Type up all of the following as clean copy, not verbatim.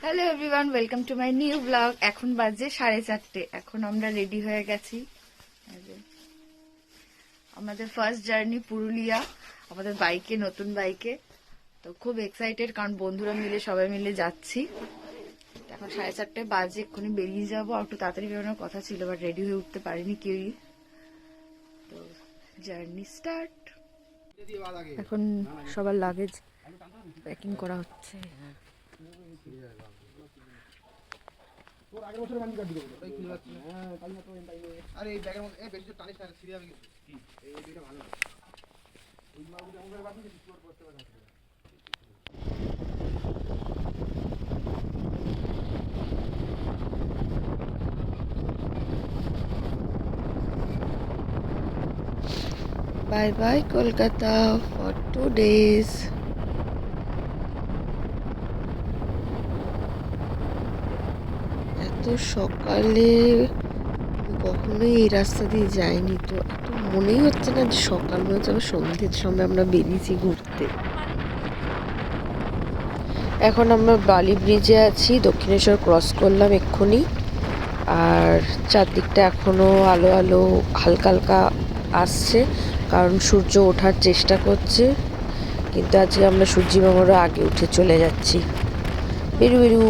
Hello everyone, welcome to my new blog. এখন বাজে 4:30। এখন আমরা রেডি হয়ে গেছি। আমাদের ফার্স্ট জার্নি পুরুলিয়া, আমাদের বাইকে, নতুন বাইকে। তো খুব এক্সাইটেড, কারণ বন্ধুরা মিলে সবাই মিলে যাচ্ছি। এখন 4:30 বাজে, এক্ষুনি বেরিয়ে যাবো। আর একটু তাড়াতাড়ি বেরোনোর কথা ছিল, বাট রেডি হয়ে উঠতে পারিনি কেউই। তো জার্নি স্টার্ট। এখন সবার লাগেজ প্যাকিং করা হচ্ছে। Bye bye Kolkata for 2 days. এত সকালে কখনোই এই রাস্তা দিয়ে যাইনি, তো এত মনেই হচ্ছে না যে সকাল, মনে হচ্ছে সন্ধ্যের সময় আমরা বেরিয়েছি ঘুরতে। এখন আমরা বালি ব্রিজে আছি, দক্ষিণেশ্বর ক্রস করলাম এক্ষুনি। আর চারদিকটা এখনো আলো আলো হালকা হালকা আসছে, কারণ সূর্য ওঠার চেষ্টা করছে। কিন্তু আজকে আমরা সূর্যি মামারও আগে উঠে চলে যাচ্ছি। বেরু বেরু।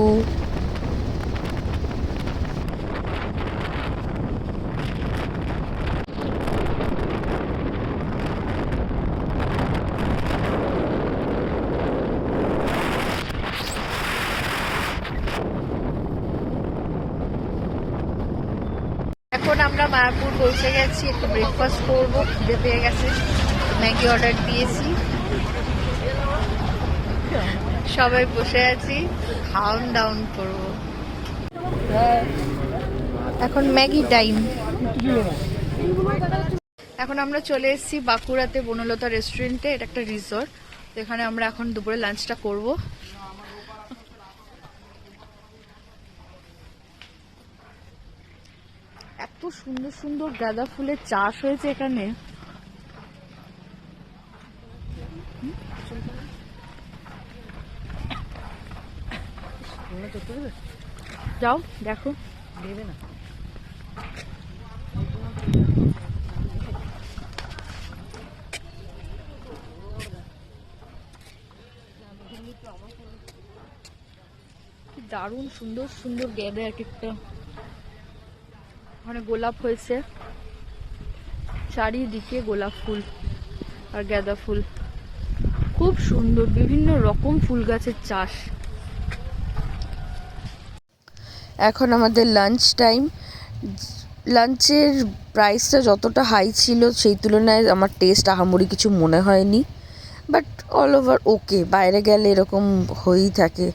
এখন আমরা মায়াপুর পৌঁছে গেছি, একটু ব্রেকফাস্ট করবো, খিদে পেয়ে গেছে। ম্যাগি অর্ডার দিয়েছি, সবাই বসে আছি, খাওয়ান দাওন করবো। এখন ম্যাগি টাইম। এখন আমরা চলে এসেছি বাঁকুড়াতে বনলতা রেস্টুরেন্টে। এটা একটা রিসর্ট, তো এখানে আমরা এখন দুপুরে লাঞ্চটা করব। এত সুন্দর সুন্দর গাঁদা ফুলের চাষ হয়েছে এখানে। যাও দেখো, দেবে না। দারুণ সুন্দর সুন্দর গাঁদা, এক একটা। ওখানে গোলাপ হয়েছে, চারিদিকে গোলাপ ফুল আর গাঁদা ফুল, খুব সুন্দর। বিভিন্ন রকম ফুল গাছের চাষ। এখন আমাদের লাঞ্চ টাইম। লাঞ্চের প্রাইসটা যতটা হাই ছিল সেই তুলনায় আমার টেস্ট আহামরি কিছু মনে হয়নি, বাট অল ওভার ওকে। বাইরে গেলে এরকম হয়েই থাকে।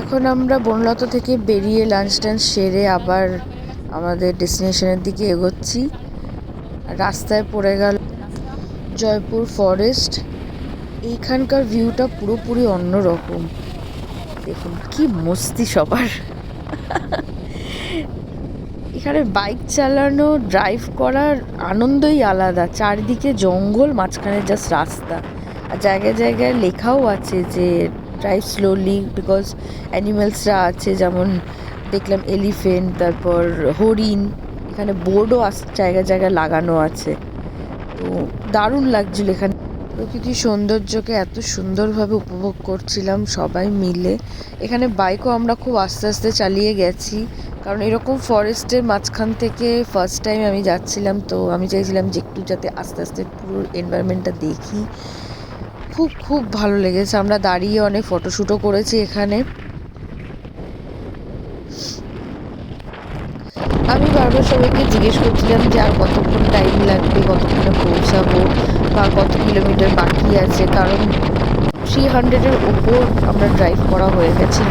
এখন আমরা বনলতা থেকে বেরিয়ে লাঞ্চ টাঞ্চ সেরে আবার আমাদের ডেস্টিনেশনের দিকে এগোচ্ছি। রাস্তায় পড়ে গেল জয়পুর ফরেস্ট। এইখানকার ভিউটা পুরোপুরি অন্যরকম। দেখুন কি মস্তি সবার। এখানে বাইক চালানো, ড্রাইভ করার আনন্দই আলাদা। চারদিকে জঙ্গল, মাঝখানে জাস্ট রাস্তা। আর জায়গায় জায়গায় লেখাও আছে যে ড্রাইভ স্লোলি, বিকজ অ্যানিমেলসরা আছে, যেমন দেখলাম এলিফেন্ট, তারপর হরিণ। এখানে বোর্ডও জায়গায় জায়গায় লাগানো আছে। তো দারুণ লাগছিল এখানে। প্রকৃতির সৌন্দর্যকে এত সুন্দরভাবে উপভোগ করছিলাম সবাই মিলে। এখানে বাইকও আমরা খুব আস্তে আস্তে চালিয়ে গেছি, কারণ এরকম ফরেস্টের মাঝখান থেকে ফার্স্ট টাইম আমি যাচ্ছিলাম। তো আমি চাইছিলাম যে একটু যাতে আস্তে আস্তে পুরো এনভায়রনমেন্টটা দেখি। খুব খুব ভালো লেগেছে। আমরা দাঁড়িয়ে অনেক ফটোশ্যুটও করেছি এখানে। আমি বারবার সবাইকে জিজ্ঞেস করছিলাম যে আর কতক্ষণ টাইম লাগবে, কতক্ষণে পৌঁছাবো, বা কত কিলোমিটার বাকি আছে, কারণ 300-এর ওপর আমরা ড্রাইভ করা হয়ে গেছিল।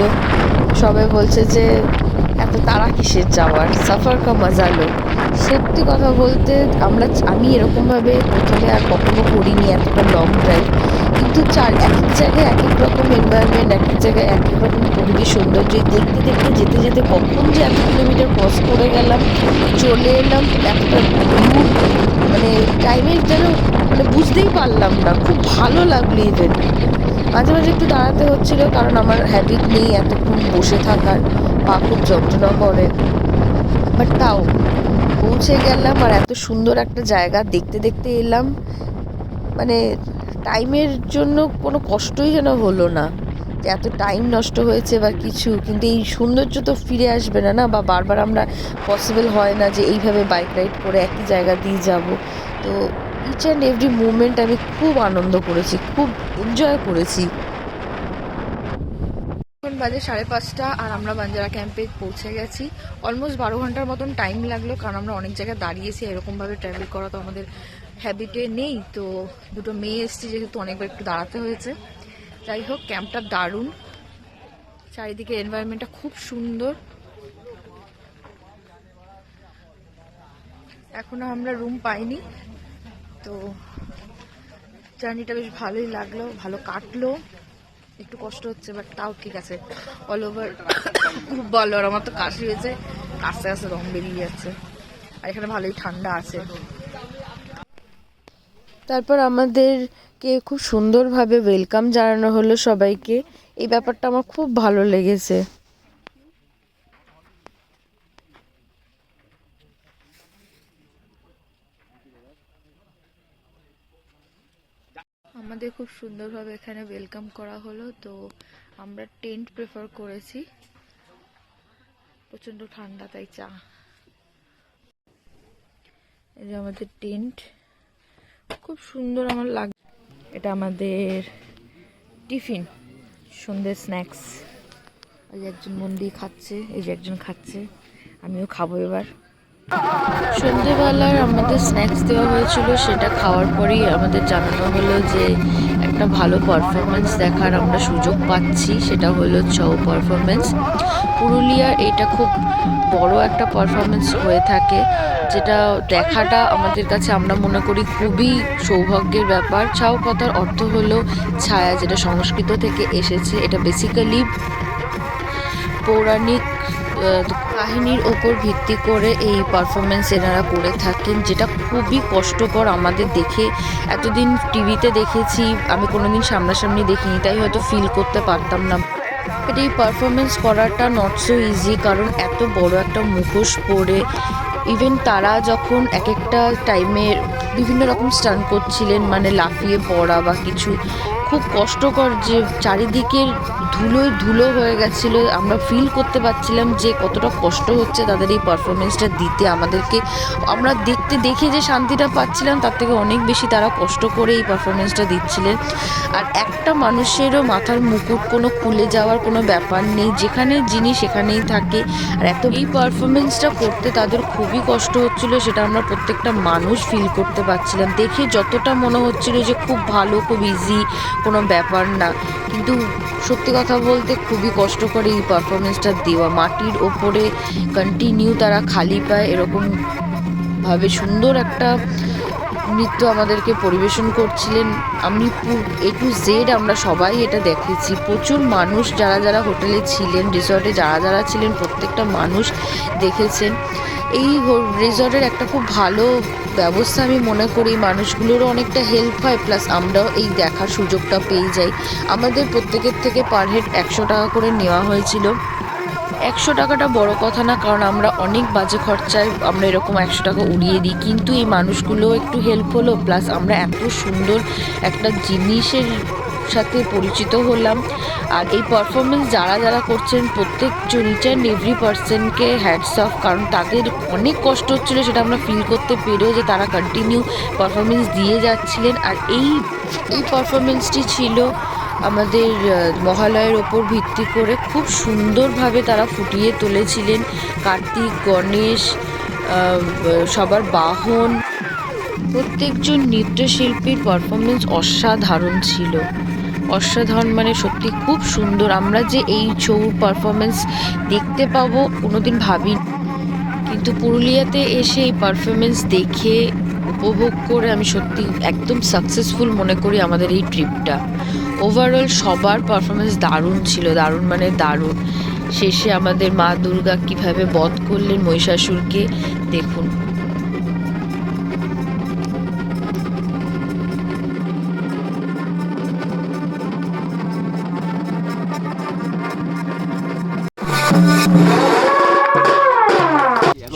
সবাই বলছে যে এত তাড়া কিসের যাওয়ার, সাফার কা মজা লো। সত্যি কথা বলতে আমি এরকমভাবে প্রথমে আর কখনো করিনি, এতটা লং ড্রাইভ। কিন্তু এক এক জায়গায় এক এক রকম এনভায়রনমেন্ট, এক এক জায়গায় এক এক রকম পরিবেশ সৌন্দর্য দেখতে দেখতে যেতে যেতে কখন যে 1 কিলোমিটার ক্রস করে গেলাম, চলে এলাম। এতটা দূর, মানে টাইমের যেন মানে বুঝতেই পারলাম না, খুব ভালো লাগলো ইভেন্ট। মাঝে মাঝে একটু দাঁড়াতে হচ্ছিল কারণ আমার হ্যাবিট নেই এতক্ষণ বসে থাকার, পা খুব যন্ত্রণা করে, বাট তাও পৌঁছে গেলাম আর এত সুন্দর একটা জায়গা দেখতে দেখতে এলাম। মানে টাইমের জন্য কোনো কষ্টই যেন হলো না, যে এত টাইম নষ্ট হয়েছে বা কিছু, কিন্তু এই সৌন্দর্য তো ফিরে আসবে না, বা বারবার আমরা পসিবল হয় না যে এইভাবে বাইক রাইড করে একই জায়গা দিয়ে যাব। তো ইচ অ্যান্ড এভরি মুমেন্ট আমি খুব আনন্দ করেছি, খুব এনজয় করেছি। এখন বাজে 5:30 আর আমরা বাঞ্জারা ক্যাম্পে পৌঁছে গেছি। অলমোস্ট 12 ঘন্টার মতন টাইম লাগলো, কারণ আমরা অনেক জায়গায় দাঁড়িয়েছি, এরকমভাবে ট্রাভেল করা তো আমাদের হ্যাবিটে নেই। তো দুটো মেয়ে এসছি যেহেতু অনেকবার একটু দাঁড়াতে হয়েছে। যাই হোক, ক্যাম্পটা দারুণ, চারিদিকে এনভায়রনমেন্টটা খুব সুন্দর। এখনো আমরা রুম পাইনি, তো জার্নিটা বেশ ভালোই লাগলো, ভালো কাটলো। একটু কষ্ট হচ্ছে বাট তাও ঠিক আছে, অল ওভার খুব ভালো। আর আমার তো কাশি হয়েছে, আস্তে আস্তে দম বেরিয়ে যাচ্ছে, আর এখানে ভালোই ঠান্ডা আছে। তারপর আমাদেরকে খুব সুন্দরভাবে ওয়েলকাম জানানো হলো সবাইকে, এই ব্যাপারটা আমার খুব ভালো লেগেছে। আমাদের খুব সুন্দরভাবে এখানে ওয়েলকাম করা হলো। তো আমরা টেন্ট প্রেফার করেছি, প্রচণ্ড ঠান্ডা তাই চা। এই যে আমাদের টেন্ট, খুব সুন্দর আমার লাগে। এটা আমাদের টিফিন, সন্ধ্যের স্ন্যাক্স। এই যে একজন মন দিয়ে খাচ্ছে, এই যে একজন খাচ্ছে, আমিও খাবো এবার। সন্ধেবেলার আমাদের স্ন্যাক্স দেওয়া হয়েছিল, সেটা খাওয়ার পরেই আমাদের জানানো হলো যে একটা ভালো পারফরমেন্স দেখার আমরা সুযোগ পাচ্ছি, সেটা হলো ছৌ পারফরমেন্স। পুরুলিয়ার এটা খুব বড় একটা পারফরমেন্স হয়ে থাকে, যেটা দেখাটা আমাদের কাছে আমরা মনে করি খুবই সৌভাগ্যের ব্যাপার। ছৌ কথার অর্থ হলো ছায়া, যেটা সংস্কৃত থেকে এসেছে। এটা বেসিক্যালি পৌরাণিক কাহিনীর ওপর ভিত্তি করে এই পারফরমেন্স এনারা করে থাকেন, যেটা খুবই কষ্টকর আমাদের দেখে। এতদিন টিভিতে দেখেছি, আমি কোনোদিন সামনাসামনি দেখিনি, তাই হয়তো ফিল করতে পারতাম না। বাট এই পারফরমেন্স করাটা নট সো ইজি, কারণ এত বড় একটা মুখোশ পরে ইভেন তারা যখন এক একটা টাইমে বিভিন্ন রকম স্টান্ট করছিলেন, মানে লাফিয়ে পড়া বা কিছু, খুব কষ্টকর, যে চারিদিকের ধুলোয় ধুলো হয়ে গেছিলো। আমরা ফিল করতে পারছিলাম যে কতটা কষ্ট হচ্ছে তাদের এই পারফরমেন্সটা দিতে আমাদেরকে। আমরা দেখে যে শান্তিটা পাচ্ছিলাম, তার থেকে অনেক বেশি তারা কষ্ট করে এই পারফরমেন্সটা দিচ্ছিলেন। আর একটা মানুষেরও মাথার মুকুট কোনো খুলে যাওয়ার কোনো ব্যাপার নেই, যেখানে যিনি সেখানেই থাকে। আর এই পারফরমেন্সটা করতে তাদের খুবই কষ্ট হচ্ছিল, সেটা আমরা প্রত্যেকটা মানুষ ফিল করতে পারছিলাম। দেখে যতটা মনে হচ্ছিল যে খুব ভালো, খুব ইজি, কোনো ব্যাপার না, কিন্তু সত্যি কথা বলতে খুবই কষ্ট করে এই পারফরমেন্সটা দেওয়া। মাটির ওপরে কন্টিনিউ তারা খালি পায় এরকমভাবে সুন্দর একটা নৃত্য আমাদেরকে পরিবেশন করছিলেন। আমি A to Z আমরা সবাই এটা দেখেছি। প্রচুর মানুষ যারা যারা হোটেলে ছিলেন, রিসর্টে যারা যারা ছিলেন, প্রত্যেকটা মানুষ দেখেছেন। এই রিসর্টের একটা খুব ভালো ব্যবস্থা আমি মনে করি, মানুষগুলোরও অনেকটা হেল্প হয়, প্লাস আমরাও এই দেখার সুযোগটা পেয়ে যাই। আমাদের প্রত্যেকের থেকে পার হেড 100 টাকা করে নেওয়া হয়েছিল। 100 টাকাটা বড় কথা না, কারণ আমরা অনেক বাজে খরচায় আমরা এরকম 100 টাকা উড়িয়ে দিই, কিন্তু এই মানুষগুলো একটু হেল্প হলো, প্লাস আমরা এত সুন্দর একটা জিনিসের সাথে পরিচিত হলাম। আর এই পারফরমেন্স যারা যারা করছেন প্রত্যেকজন, ইচ অ্যান্ড এভরি পার্সনকে হ্যাটস অফ, কারণ তাদের অনেক কষ্ট হচ্ছিলো, সেটা আমরা ফিল করতে পেরেও যে তারা কন্টিনিউ পারফরমেন্স দিয়ে যাচ্ছিলেন। আর এই পারফরমেন্সটি ছিল আমাদের মহালয়ের ওপর ভিত্তি করে, খুব সুন্দরভাবে তারা ফুটিয়ে তুলেছিলেন। কার্তিক, গণেশ, সবার বাহন, প্রত্যেকজন নৃত্যশিল্পীর পারফরমেন্স অসাধারণ ছিল। অসাধারণ মানে সত্যি খুব সুন্দর। আমরা যে এই ছৌ পারফরমেন্স দেখতে পাবো কোনোদিন ভাবিনি, কিন্তু পুরুলিয়াতে এসে এই পারফরমেন্স দেখে উপভোগ করে আমি সত্যি একদম সাকসেসফুল মনে করি আমাদের এই ট্রিপটা। ওভারঅল সবার পারফরমেন্স দারুণ ছিল, দারুণ মানে দারুণ। শেষে আমাদের মা দুর্গা কিভাবে বধ করলেন মহিষাসুরকে দেখুন।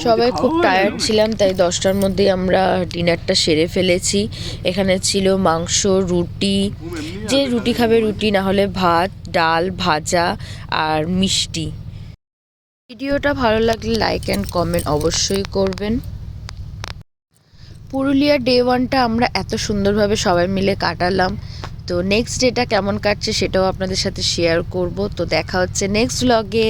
সবাই খুব টায়ার্ড ছিলাম, তাই 10টার মধ্যেই আমরা ডিনারটা সেরে ফেলেছি। এখানে ছিল মাংস, রুটি, যে রুটি খাবে রুটি, না হলে ভাত, ডাল, ভাজা আর মিষ্টি। ভিডিওটা ভালো লাগলে লাইক অ্যান্ড কমেন্ট অবশ্যই করবেন। পুরুলিয়ার ডে 1টা আমরা এত সুন্দরভাবে সবাই মিলে কাটালাম। তো নেক্সট ডেটা কেমন কাটছে সেটাও আপনাদের সাথে শেয়ার করব। তো দেখা হচ্ছে নেক্সট ব্লগে।